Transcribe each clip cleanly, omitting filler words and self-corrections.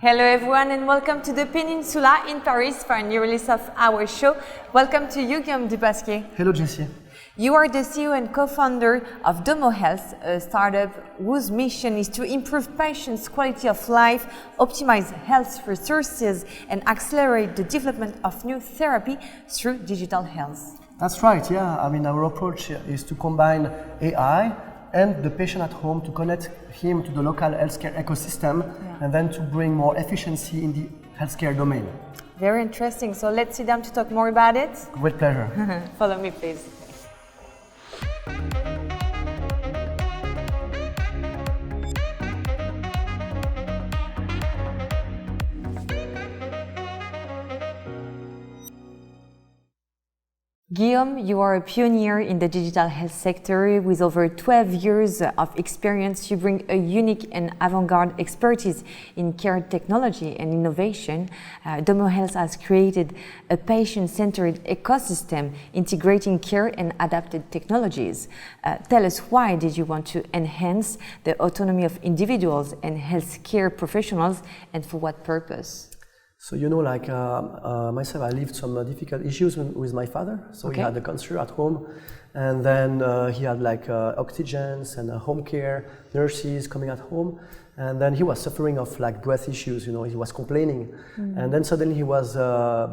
Hello everyone and welcome to the Peninsula in Paris for a new release of our show. Welcome to you, Guillaume Dupasquier. Hello, Jessie. You are the CEO and co-founder of Domo Health, a startup whose mission is to improve patients' quality of life, optimize health resources, and accelerate the development of new therapy through digital health. That's right, yeah. Our approach is to combine AI and the patient at home to connect him to the local healthcare ecosystem and then to bring more efficiency in the healthcare domain. Very interesting. So let's sit down to talk more about it. With pleasure. Follow me, please. Guillaume, you are a pioneer in the digital health sector. With over 12 years of experience, you bring a unique and avant-garde expertise in care technology and innovation. Domo Health has created a patient-centered ecosystem integrating care and adapted technologies. Tell us, why did you want to enhance the autonomy of individuals and healthcare professionals, and for what purpose? So, myself, I lived some difficult issues with my father. So he had a cancer at home, and then he had oxygens and home care, nurses coming at home. And then he was suffering of breath issues, he was complaining. And then suddenly he was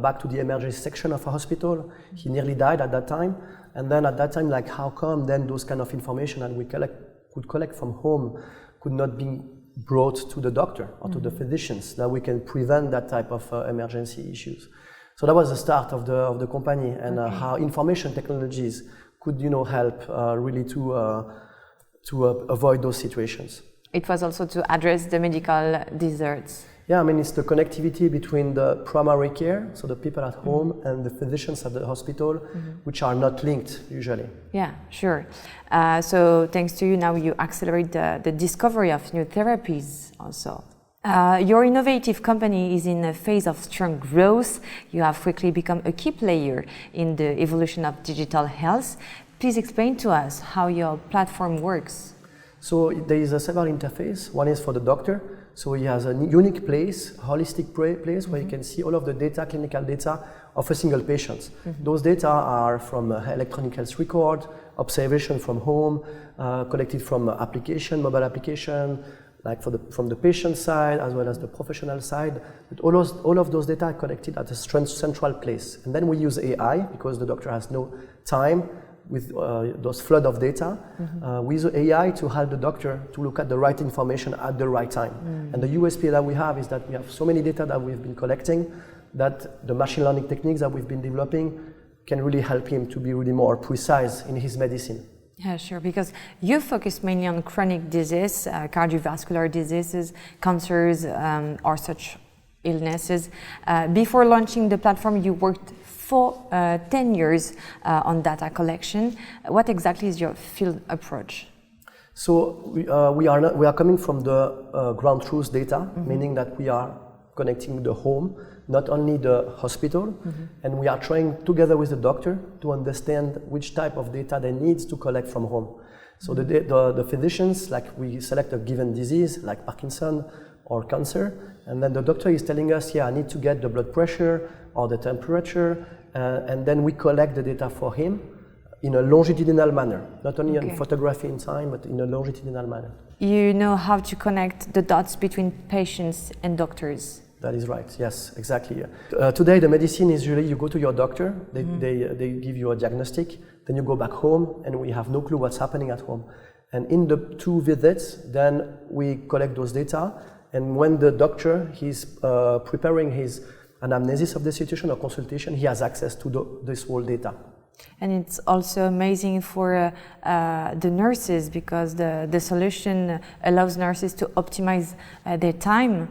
back to the emergency section of a hospital. He nearly died at that time. And then at that time, how come then those kind of information that we could collect from home could not be brought to the doctor or to the physicians, that we can prevent that type of emergency issues. So that was the start of the company, and how information technologies could help really to avoid those situations. It was also to address the medical deserts. Yeah, it's the connectivity between the primary care, so the people at home, and the physicians at the hospital, which are not linked usually. Yeah, sure. So thanks to you, now you accelerate the discovery of new therapies also. Your innovative company is in a phase of strong growth. You have quickly become a key player in the evolution of digital health. Please explain to us how your platform works. So there is a several interface. One is for the doctor. So he has a unique place, holistic place, where you can see all of the data, clinical data of a single patient. Those data are from electronic health record, observation from home, collected from application, mobile application, from the patient side as well as the professional side. But all of those data are collected at a central place. And then we use AI, because the doctor has no time with those flood of data. We use AI to help the doctor to look at the right information at the right time. And the USP that we have is that we have so many data that we've been collecting that the machine learning techniques that we've been developing can really help him to be really more precise in his medicine. Yeah, sure, because you focus mainly on chronic disease, cardiovascular diseases, cancers, or such illnesses. Before launching the platform, you worked for 10 years on data collection. What exactly is your field approach? So we are coming from the ground truth data, meaning that we are connecting the home, not only the hospital, and we are trying together with the doctor to understand which type of data they need to collect from home. So the physicians, we select a given disease like Parkinson or cancer, and then the doctor is telling us, I need to get the blood pressure or the temperature, and then we collect the data for him in a longitudinal manner, not only in photography in time, but in a longitudinal manner. You know how to connect the dots between patients and doctors. That is right, yes, exactly. Today the medicine is usually you go to your doctor, they give you a diagnostic, then you go back home and we have no clue what's happening at home. And in the 2 visits, then we collect those data, and when the doctor is preparing his anamnesis of the situation or consultation, he has access to this whole data. And it's also amazing for the nurses, because the solution allows nurses to optimize their time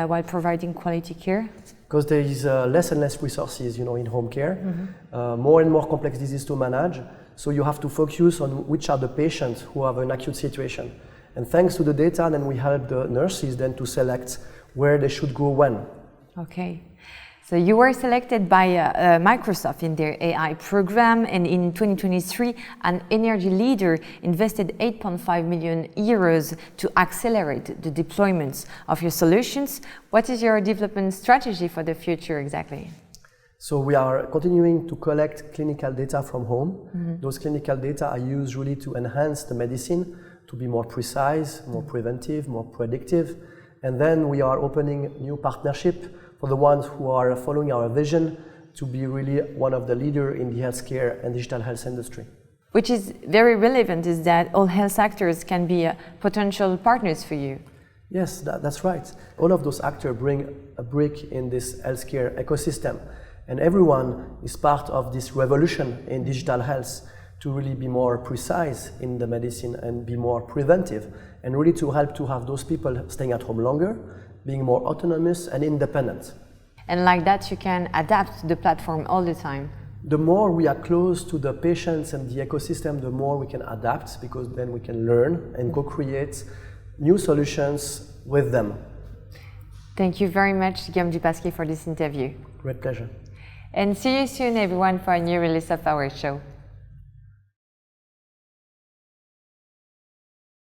while providing quality care. Because there is less and less resources, in home care, more and more complex diseases to manage. So you have to focus on which are the patients who have an acute situation. And thanks to the data, then we help the nurses then to select where they should go when. Okay. So you were selected by Microsoft in their AI program, and in 2023, an energy leader invested 8.5 million euros to accelerate the deployments of your solutions. What is your development strategy for the future exactly? So we are continuing to collect clinical data from home. Those clinical data are used really to enhance the medicine, to be more precise, more preventive, more predictive. And then we are opening new partnership for the ones who are following our vision to be really one of the leaders in the healthcare and digital health industry. Which is very relevant, is that all health actors can be potential partners for you. Yes, that's right. All of those actors bring a brick in this healthcare ecosystem. And everyone is part of this revolution in digital health to really be more precise in the medicine and be more preventive, and really to help to have those people staying at home longer, being more autonomous and independent. And like that, you can adapt the platform all the time. The more we are close to the patients and the ecosystem, the more we can adapt, because then we can learn and co-create new solutions with them. Thank you very much, Guillaume Dupasquier, for this interview. Great pleasure. And see you soon, everyone, for a new release of our show.